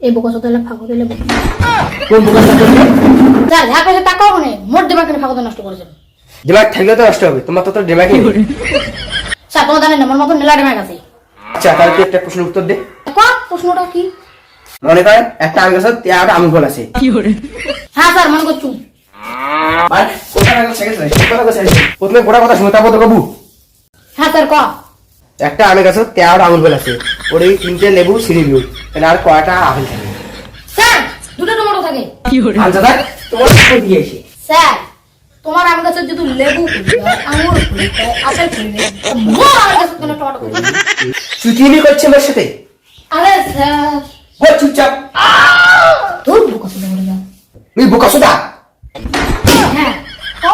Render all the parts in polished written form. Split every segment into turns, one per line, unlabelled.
এই বোকা চোদালে ফাঁকো দিলে
কোন বোকা চোদা?
স্যার যা কইছে তা কও না, মোট দিমাগ কেন ফাঁকো নষ্ট করেছেন?
দিমাগ থাকলে তো নষ্ট হবে, তোমার তো দিমাগই নেই।
স্যার তোমার জানেন না আমার মতো নেলা দিমাগ আছে।
আচ্ছা তাহলে তুই একটা প্রশ্নের উত্তর দে।
কোন প্রশ্নটা কি?
মনে করেন একটা আম গাছে 13টা আঙ্গুল আছে।
হ্যাঁ স্যার মনে করছু।
আর কোথা থেকে শিখেছিস? কোথা থেকে শিখেছিস? প্রথমে গোটা কথা শুনতে হবে তো বাবু।
হ্যাঁ স্যার ক।
একটা আম গাছে 13টা আঙ্গুল আছে, ওর এই 3টে লেবু ছিঁড়ে দিও, তাহলে আর কয়টা আপেল থাকে?
স্যার দুটো টমেটো থাকে।
আচ্ছা দেখ তোমার উত্তর দিয়েছি।
স্যার তোমার আম গাছের যদি লেবু আঙুর আপেল ফুলবে মোর আম গাছের কোনো টমেটো ফুলবে না।
চুটিনি করছে আমার সাথে।
আরে স্যার
বল চুপচাপ।
তোর বোকা চোদা বলে যা।
তুই বোকা চোদা।
হ্যাঁ ক।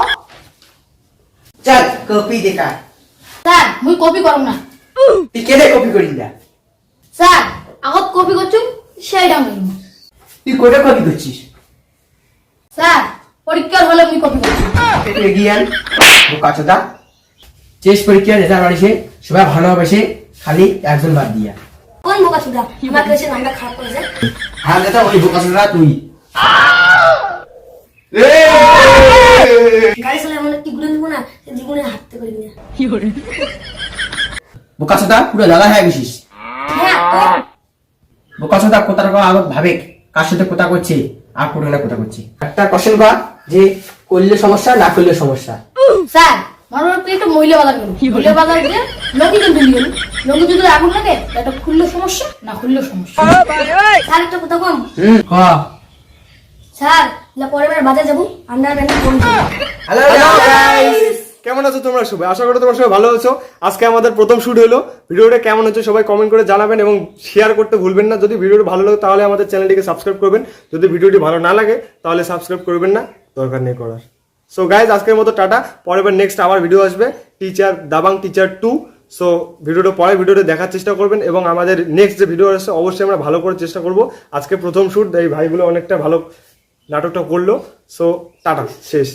চল কপি দেখা।
স্যার মুই কপি করব না।
তুই কেনে কপি করিস না?
স্যার আগত কপি করছু সেইটা করিম।
তুই কোটা কপি করছিস?
স্যার পরীক্ষার হলে মুই কপি করছি।
একটু এগিয়ে আন বোকা চোদা। শেষ পরীক্ষা রেজাল্ট বাড়িছে, সবাই ভালোবাসে, খালি একজন বাদ দিয়া।
কোন বোকা চোদা আমার ক্লাসে নামটা খারাপ করেছে?
হ্যাঁ দাদা ওই বোকা চোদা তুই।
গাড়ি চালায় এমন একটি ঘুরে দিব না সে জীবনে হাঁটতে পারবি না।
বোকা চোদা পুরো দাদা হয়ে গেছিস।
হ্যাঁ তো
বোকা চোদা কোথার আগত ভাবে কার সাথে কোথা করছে আর কোটা না কোথা করছে। একটা কোশ্চেন বা যে করলে সমস্যা না করলে সমস্যা।
স্যার মনে হচ্ছে একটা মহিলা বাজার করুন, মহিলা বাজার দিয়ে লঙ্গি কিন্তু নিয়ে গেল, লঙ্গি যদি আগুন লাগে এটা খুললে সমস্যা না খুললে সমস্যা। স্যার একটা কথা কম।
ক
স্যার পরের বার বাজার যাবো আন্ডার ব্যান্ড কোন
হ্যালো গাইস,
কেমন আছো তোমরা সবাই? আশা করি তোমরা সবাই ভালো আছো। আজকে আমাদের প্রথম শুট হলো। ভিডিওটা কেমন হচ্ছে সবাই কমেন্ট করে জানাবেন এবং শেয়ার করতে ভুলবেন না। যদি ভিডিওটি ভালো লাগে তাহলে আমাদের চ্যানেলটিকে সাবস্ক্রাইব করবেন, যদি ভিডিওটি ভালো না লাগে তাহলে সাবস্ক্রাইব করবেন না, দরকার নেই করার। সো গাইজ আজকের মতো টাটা, পরের বার নেক্সট আবার ভিডিও আসবে টিচার দাবাং টিচার 2। সো ভিডিওটা পরে ভিডিওটা দেখার চেষ্টা করবেন এবং আমাদের নেক্সট যে ভিডিও আসছে অবশ্যই আমরা ভালো করার চেষ্টা করব। আজকে প্রথম শুট, এই ভাইগুলো অনেকটা ভালো নাটকটা করলো। সো টাটা, শেষ।